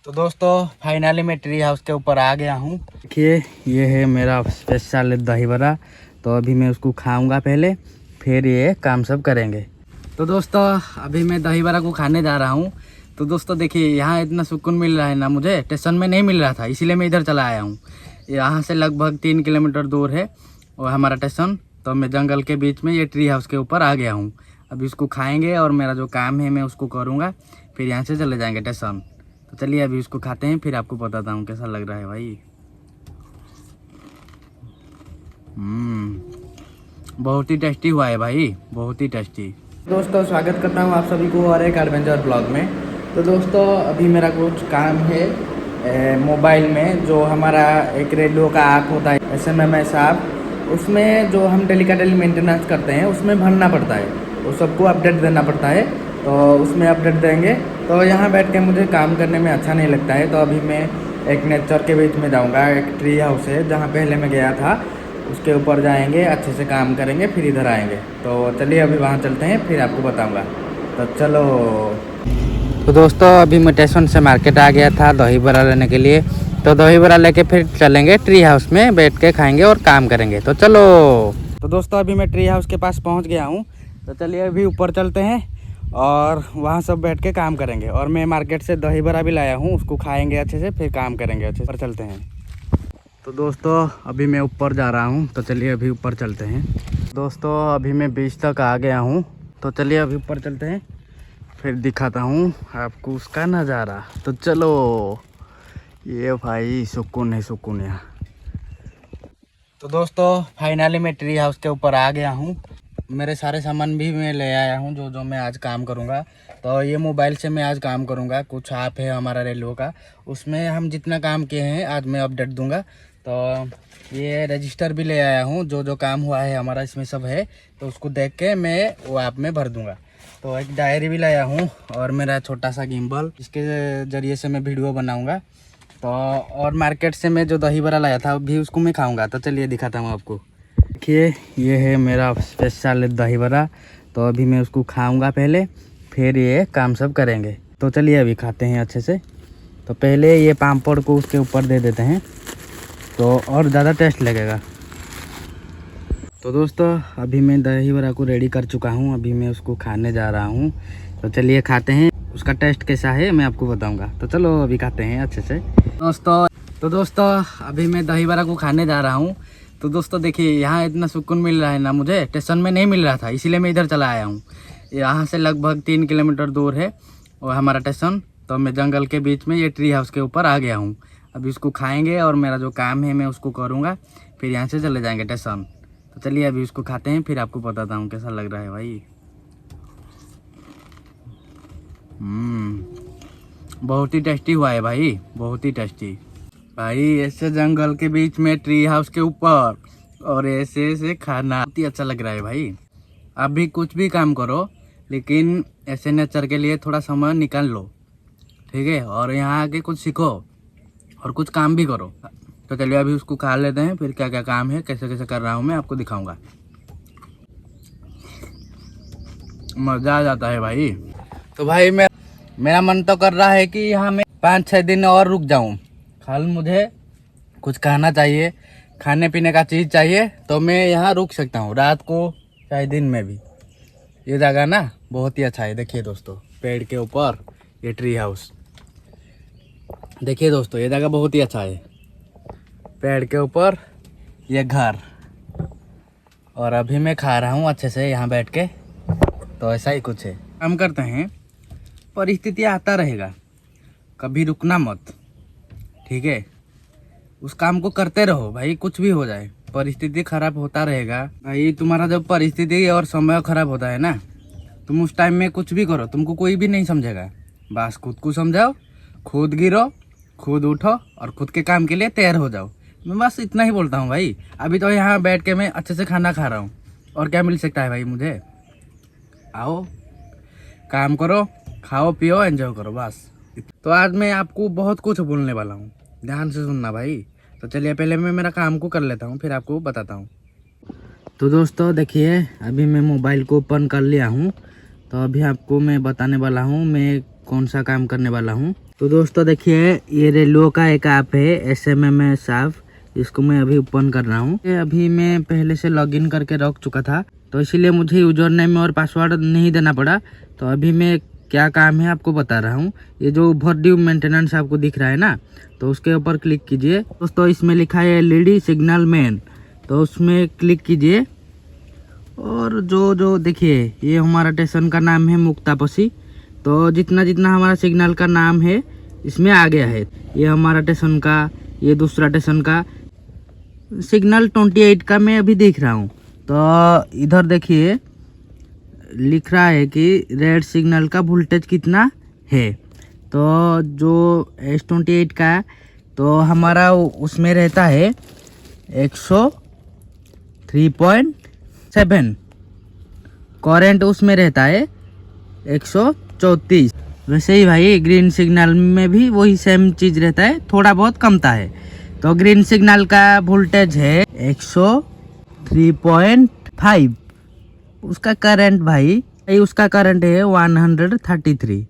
तो दोस्तों फाइनली मैं ट्री हाउस के ऊपर आ गया हूँ। देखिए ये है मेरा स्पेशल दही बड़ा। तो अभी मैं उसको खाऊंगा पहले, फिर ये काम सब करेंगे। तो दोस्तों अभी मैं दही बड़ा को खाने जा रहा हूँ। तो दोस्तों देखिए यहाँ इतना सुकून मिल रहा है ना, मुझे स्टेशन में नहीं मिल रहा था, इसीलिए मैं इधर चला आया हूँ। यहाँ से लगभग 3 किलोमीटर दूर है और हमारा स्टेशन। तो मैं जंगल के बीच में ये ट्री हाउस के ऊपर आ गया हूँ। अभी उसको खाएँगे और मेरा जो काम है मैं उसको करूँगा, फिर यहाँ से चले जाएँगे स्टेशन। तो चलिए अभी उसको खाते हैं, फिर आपको बताता हूँ कैसा लग रहा है भाई। बहुत ही टेस्टी हुआ है भाई, बहुत ही टेस्टी। दोस्तों स्वागत करता हूँ आप सभी को और एक एडवेंचर ब्लॉग में। तो दोस्तों अभी मेरा कुछ काम है मोबाइल में, जो हमारा एक रेडियो का ऐप होता है SMMS ऐप, उसमें जो हम डेली का डेली मेंटेनेंस करते हैं उसमें भरना पड़ता है, वो सबको अपडेट देना पड़ता है। तो उसमें अपडेट देंगे। तो यहाँ बैठ के मुझे काम करने में अच्छा नहीं लगता है। तो अभी मैं एक नेचर के बीच में जाऊँगा। एक ट्री हाउस है जहाँ पहले मैं गया था, उसके ऊपर जाएंगे, अच्छे से काम करेंगे, फिर इधर आएंगे। तो चलिए अभी वहाँ चलते हैं, फिर आपको बताऊँगा। तो चलो। तो दोस्तों अभी मैं स्टेशन से मार्केट आ गया था दही बड़ा लेने के लिए। तो दही बड़ा लेके फिर चलेंगे ट्री हाउस में, बैठ के खाएंगे और काम करेंगे। तो चलो। तो दोस्तों अभी मैं ट्री हाउस के पास पहुँच गया हूँ। तो चलिए अभी ऊपर चलते हैं और वहाँ सब बैठ के काम करेंगे। और मैं मार्केट से दही बड़ा भी लाया हूँ, उसको खाएंगे अच्छे से, फिर काम करेंगे अच्छे से। चलते हैं। तो दोस्तों अभी मैं ऊपर जा रहा हूँ, तो चलिए अभी ऊपर चलते हैं। दोस्तों अभी मैं बीच तक आ गया हूँ। तो चलिए अभी ऊपर चलते हैं, फिर दिखाता हूँ आपको उसका नज़ारा। तो चलो। ये भाई सुकून है, सुकून यहाँ। तो दोस्तों फाइनली मैं ट्री हाउस के ऊपर आ गया हूँ। मेरे सारे सामान भी मैं ले आया हूँ, जो मैं आज काम करूँगा। तो ये मोबाइल से मैं आज काम करूँगा। कुछ ऐप है हमारा रेलवे का, उसमें हम जितना काम किए हैं आज मैं अपडेट दूंगा। तो ये रजिस्टर भी ले आया हूँ, जो काम हुआ है हमारा इसमें सब है। तो उसको देख के मैं वो ऐप में भर दूंगा। तो एक डायरी भी लाया हूँ और मेरा छोटा सा गिम्बल, इसके ज़रिए से मैं वीडियो बनाऊँगा। तो और मार्केट से मैं जो दही बड़ा लाया था अभी उसको मैं खाऊँगा। तो चलिए दिखाता हूँ आपको। देखिए ये है मेरा स्पेशल दही बड़ा। तो अभी मैं उसको खाऊंगा पहले, फिर ये काम सब करेंगे। तो चलिए अभी खाते हैं अच्छे से। तो पहले ये पापड़ को उसके ऊपर दे देते हैं, तो और ज़्यादा टेस्ट लगेगा। तो दोस्तों अभी मैं दही बड़ा को रेडी कर चुका हूँ, अभी मैं उसको खाने जा रहा हूँ। तो चलिए खाते हैं, उसका टेस्ट कैसा है मैं आपको बताऊँगा। तो चलो अभी खाते हैं अच्छे से। दोस्तों अभी मैं दही बड़ा को खाने जा रहा हूँ। तो दोस्तों देखिए यहाँ इतना सुकून मिल रहा है ना, मुझे स्टेशन में नहीं मिल रहा था, इसीलिए मैं इधर चला आया हूँ। यहाँ से लगभग 3 किलोमीटर दूर है और हमारा स्टेशन। तो मैं जंगल के बीच में ये ट्री हाउस के ऊपर आ गया हूँ। अभी उसको खाएंगे और मेरा जो काम है मैं उसको करूँगा, फिर यहाँ से चले जाएंगे स्टेशन। तो चलिए अभी उसको खाते हैं, फिर आपको बताता हूँ कैसा लग रहा है भाई। बहुत ही टेस्टी हुआ है भाई, बहुत ही टेस्टी भाई। ऐसे जंगल के बीच में ट्री हाउस के ऊपर और ऐसे ऐसे खाना बहुत ही अच्छा लग रहा है भाई। आप भी कुछ भी काम करो, लेकिन ऐसे नेचर के लिए थोड़ा समय निकाल लो, ठीक है। और यहाँ आके कुछ सीखो और कुछ काम भी करो। तो चलिए अभी उसको खा लेते हैं, फिर क्या क्या काम है, कैसे कैसे कर रहा हूँ मैं आपको दिखाऊंगा। मज़ा आ जाता है भाई। तो भाई मेरा मन तो कर रहा है कि यहाँ मैं 5-6 दिन और रुक जाऊँ। कल मुझे कुछ खाना चाहिए, खाने पीने का चीज़ चाहिए, तो मैं यहाँ रुक सकता हूँ, रात को चाहे दिन में भी। ये जगह ना बहुत ही अच्छा है। देखिए दोस्तों पेड़ के ऊपर ये ट्री हाउस, देखिए दोस्तों ये जगह बहुत ही अच्छा है। पेड़ के ऊपर ये घर, और अभी मैं खा रहा हूँ अच्छे से यहाँ बैठ के। तो ऐसा ही कुछ है। काम करते हैं, परिस्थिति आता रहेगा, कभी रुकना मत, ठीक है। उस काम को करते रहो भाई, कुछ भी हो जाए, परिस्थिति खराब होता रहेगा भाई। तुम्हारा जब परिस्थिति और समय खराब होता है ना, तुम उस टाइम में कुछ भी करो, तुमको कोई भी नहीं समझेगा। बस खुद को समझाओ, खुद गिरो, खुद उठो और खुद के काम के लिए तैयार हो जाओ। मैं बस इतना ही बोलता हूँ भाई। अभी तो यहाँ बैठ के मैं अच्छे से खाना खा रहा हूँ, और क्या मिल सकता है भाई मुझे। आओ काम करो, खाओ पियो, एंजॉय करो बस। तो आज मैं आपको बहुत कुछ बोलने वाला हूँ, ध्यान से सुनना भाई। तो चलिए पहले मैं मेरा काम को कर लेता हूँ, फिर आपको बताता हूँ। तो दोस्तों देखिए अभी मैं मोबाइल को ओपन कर लिया हूँ। तो अभी आपको मैं बताने वाला हूँ मैं कौन सा काम करने वाला हूँ। तो दोस्तों देखिए, ये रेलवे का एक ऐप है SMMS ऐप, इसको मैं अभी ओपन कर रहा हूँ। अभी मैं पहले से लॉगिन करके रख चुका था, तो इसीलिए मुझे यूजर नेम और पासवर्ड नहीं देना पड़ा। तो अभी मैं क्या काम है आपको बता रहा हूँ। ये जो ओवरड्यू मेंटेनेंस आपको दिख रहा है ना, तो उसके ऊपर क्लिक कीजिए। दोस्तों इसमें लिखा है LED सिग्नल मैन, तो उसमें क्लिक कीजिए। और जो देखिए, ये हमारा स्टेशन का नाम है मुक्तापसी। तो जितना जितना हमारा सिग्नल का नाम है इसमें आ गया है। ये हमारा स्टेशन का, ये दूसरा स्टेशन का सिग्नल 28 का मैं अभी देख रहा हूँ। तो इधर देखिए लिख रहा है कि रेड सिग्नल का वोल्टेज कितना है। तो जो S28 का, तो हमारा उसमें रहता है 103.7, करंट उसमें रहता है 134। वैसे ही भाई ग्रीन सिग्नल में भी वही सेम चीज़ रहता है, थोड़ा बहुत कमता है। तो ग्रीन सिग्नल का वोल्टेज है 103.5। उसका करंट भाई उसका करंट है 133।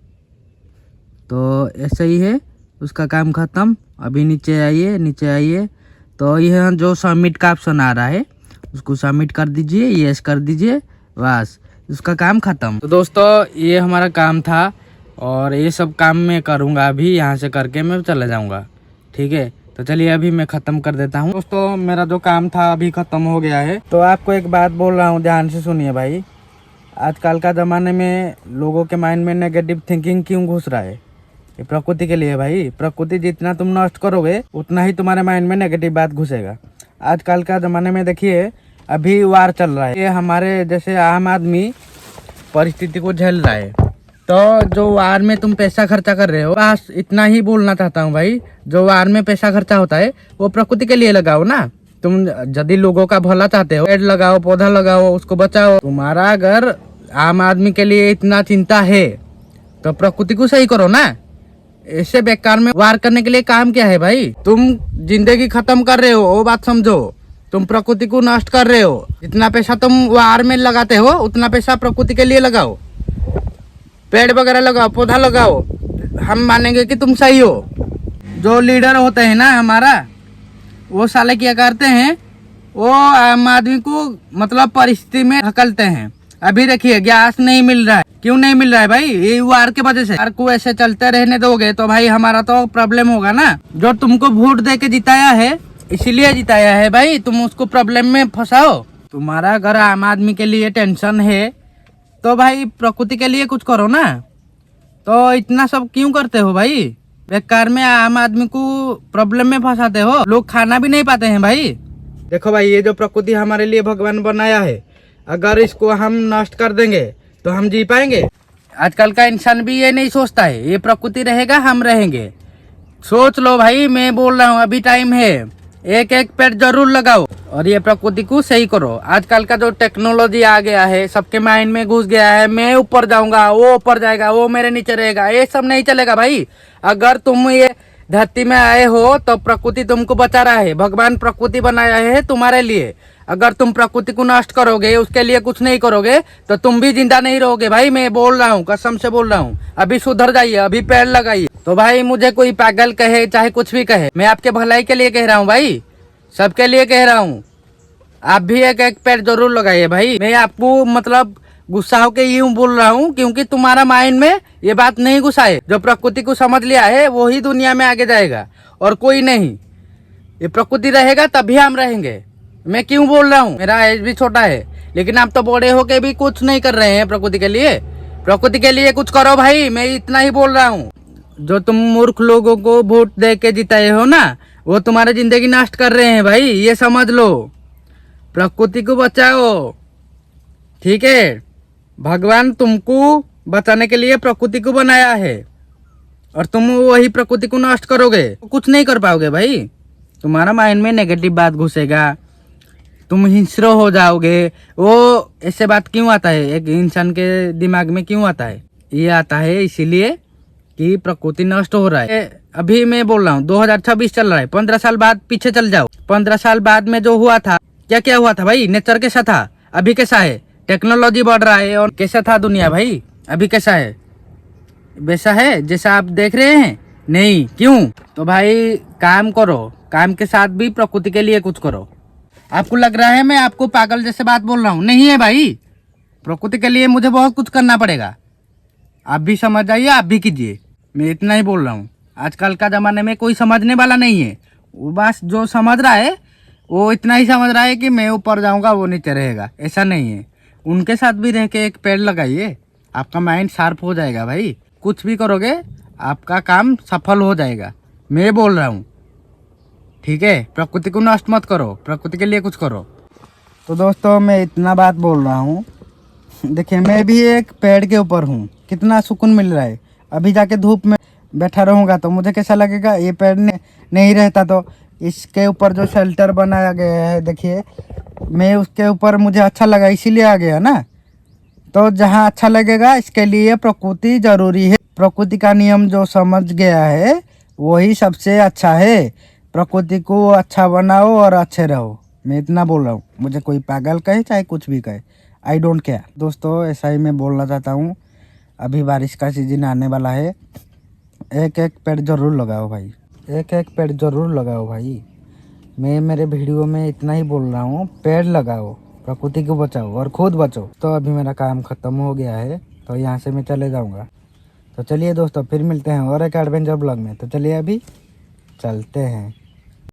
तो ऐसे ही है, उसका काम ख़त्म। अभी नीचे आइए। तो यह जो सबमिट का ऑप्शन आ रहा है उसको सबमिट कर दीजिए, यस कर दीजिए, बस उसका काम ख़त्म। तो दोस्तों ये हमारा काम था, और ये सब काम मैं करूँगा अभी, यहाँ से करके मैं चला जाऊँगा। ठीक है, तो चलिए अभी मैं ख़त्म कर देता हूँ। दोस्तों मेरा जो काम था अभी ख़त्म हो गया है। तो आपको एक बात बोल रहा हूँ, ध्यान से सुनिए भाई। आजकल का ज़माने में लोगों के माइंड में नेगेटिव थिंकिंग क्यों घुस रहा है? ये प्रकृति के लिए भाई। प्रकृति जितना तुम नष्ट करोगे उतना ही तुम्हारे माइंड में नेगेटिव बात घुसेगा। आजकल का ज़माने में देखिए, अभी वार चल रहा है। ये हमारे जैसे आम आदमी परिस्थिति को झेल रहा है। तो जो वार में तुम पैसा खर्चा कर रहे हो, बस इतना ही बोलना चाहता हूँ भाई। जो वार में पैसा खर्चा होता है वो प्रकृति के लिए लगाओ ना। तुम यदि लोगों का भला चाहते हो, पेड़ लगाओ, पौधा लगाओ, उसको बचाओ। तुम्हारा अगर आम आदमी के लिए इतना चिंता है तो प्रकृति को सही करो ना। ऐसे बेकार में वार करने के लिए काम क्या है भाई? तुम जिंदगी खत्म कर रहे हो, वो बात समझो। तुम प्रकृति को नष्ट कर रहे हो। जितना पैसा तुम वार में लगाते हो उतना पैसा प्रकृति के लिए लगाओ। पेड़ वगैरह लगाओ, पौधा लगाओ, हम मानेंगे कि तुम सही हो। जो लीडर होते हैं ना हमारा, वो साले क्या करते हैं, वो आम आदमी को मतलब परिस्थिति में धकेलते हैं। अभी देखिए गैस नहीं मिल रहा है। क्यों नहीं मिल रहा है भाई? ये वार के वजह से। वार को ऐसे चलते रहने दोगे तो भाई हमारा तो प्रॉब्लम होगा ना। जो तुमको वोट दे के जिताया है, इसीलिए जिताया है भाई, तुम उसको प्रॉब्लम में फंसाओ। तुम्हारा अगर आम आदमी के लिए टेंशन है तो भाई प्रकृति के लिए कुछ करो ना। तो इतना सब क्यों करते हो भाई? बेकार में आम आदमी को प्रॉब्लम में फंसाते हो। लोग खाना भी नहीं पाते हैं भाई। देखो भाई, ये जो प्रकृति हमारे लिए भगवान बनाया है, अगर इसको हम नष्ट कर देंगे तो हम जी पाएंगे? आजकल का इंसान भी ये नहीं सोचता है, ये प्रकृति रहेगा हम रहेंगे। सोच लो भाई, मैं बोल रहा हूँ अभी टाइम है, एक एक पेड़ जरूर लगाओ और ये प्रकृति को सही करो। आजकल का जो टेक्नोलॉजी आ गया है, सबके माइंड में घुस गया है, मैं ऊपर जाऊंगा, वो ऊपर जाएगा, वो मेरे नीचे रहेगा। ये सब नहीं चलेगा भाई। अगर तुम ये धरती में आए हो तो प्रकृति तुमको बचा रहा है। भगवान प्रकृति बनाया है तुम्हारे लिए। अगर तुम प्रकृति को नष्ट करोगे, उसके लिए कुछ नहीं करोगे, तो तुम भी जिंदा नहीं रहोगे भाई। मैं बोल रहा हूँ, कसम से बोल रहा हूँ। अभी सुधर जाइए, अभी पेड़ लगाइए। तो भाई मुझे कोई पागल कहे चाहे कुछ भी कहे, मैं आपके भलाई के लिए कह रहा हूँ भाई, सबके लिए कह रहा हूँ। आप भी एक एक पेड़ जरूर लगाइए भाई। मैं आपको मतलब गुस्सा होके यूं बोल रहा हूँ क्योंकि तुम्हारा माइंड में ये बात नहीं घुसा है। जो प्रकृति को समझ लिया है वही दुनिया में आगे जाएगा और कोई नहीं। ये प्रकृति रहेगा तभी हम रहेंगे। मैं क्यों बोल रहा हूँ, मेरा एज भी छोटा है, लेकिन आप तो बड़े होके भी कुछ नहीं कर रहे हैं प्रकृति के लिए। प्रकृति के लिए कुछ करो भाई, मैं इतना ही बोल रहा हूँ। जो तुम मूर्ख लोगों को वोट दे के जिताए हो ना, वो तुम्हारी जिंदगी नष्ट कर रहे हैं भाई, ये समझ लो। प्रकृति को बचाओ, ठीक है? भगवान तुमको बचाने के लिए प्रकृति को बनाया है और तुम वही प्रकृति को नष्ट करोगे तो कुछ नहीं कर पाओगे भाई। तुम्हारा माइंड में नेगेटिव बात घुसेगा, तुम हिंस्र हो जाओगे। वो ऐसे बात क्यों आता है एक इंसान के दिमाग में? क्यों आता है? ये आता है इसीलिए कि प्रकृति नष्ट हो रहा है। अभी मैं बोल रहा हूँ 2026 चल रहा है, 15 साल बाद पीछे चल जाओ। 15 साल बाद में जो हुआ था, क्या क्या हुआ था भाई? नेचर कैसा था, अभी कैसा है? टेक्नोलॉजी बढ़ रहा है और कैसा था दुनिया भाई? अभी कैसा है? वैसा है जैसा आप देख रहे हैं? नहीं क्यों? तो भाई काम करो, काम के साथ भी प्रकृति के लिए कुछ करो। आपको लग रहा है मैं आपको पागल जैसे बात बोल रहा हूँ? नहीं है भाई, प्रकृति के लिए मुझे बहुत कुछ करना पड़ेगा। आप भी समझ जाइए, आप भी कीजिए। मैं इतना ही बोल रहा हूँ। आजकल का ज़माने में कोई समझने वाला नहीं है। वो बस जो समझ रहा है वो इतना ही समझ रहा है कि मैं ऊपर जाऊँगा वो नीचे रहेगा। ऐसा नहीं है। उनके साथ भी रह के एक पेड़ लगाइए, आपका माइंड शार्प हो जाएगा भाई। कुछ भी करोगे आपका काम सफल हो जाएगा। मैं बोल रहा हूँ, ठीक है? प्रकृति को नष्ट मत करो, प्रकृति के लिए कुछ करो। तो दोस्तों मैं इतना बात बोल रहा हूँ। देखिए मैं भी एक पेड़ के ऊपर हूँ, कितना सुकून मिल रहा है। अभी जाके धूप में बैठा रहूँगा तो मुझे कैसा लगेगा? ये पेड़ नहीं रहता तो इसके ऊपर जो शेल्टर बनाया गया है, देखिए मैं उसके ऊपर मुझे अच्छा लगा इसीलिए आ गया ना। तो जहाँ अच्छा लगेगा इसके लिए प्रकृति जरूरी है। प्रकृति का नियम जो समझ गया है वही सबसे अच्छा है। प्रकृति को अच्छा बनाओ और अच्छे रहो। मैं इतना बोल रहा हूँ, मुझे कोई पागल कहे चाहे कुछ भी कहे, आई डोंट केयर। दोस्तों ऐसा ही मैं बोलना चाहता हूँ। अभी बारिश का सीजन आने वाला है, एक एक पेड़ जरूर लगाओ भाई, एक एक पेड़ जरूर लगाओ भाई। मैं मेरे वीडियो में इतना ही बोल रहा हूँ, पेड़ लगाओ, प्रकृति को बचाओ और खुद बचो। तो अभी मेरा काम ख़त्म हो गया है तो यहाँ से मैं चले जाऊँगा। तो चलिए दोस्तों फिर मिलते हैं और एक एडवेंचर ब्लॉग में। तो चलिए अभी चलते हैं।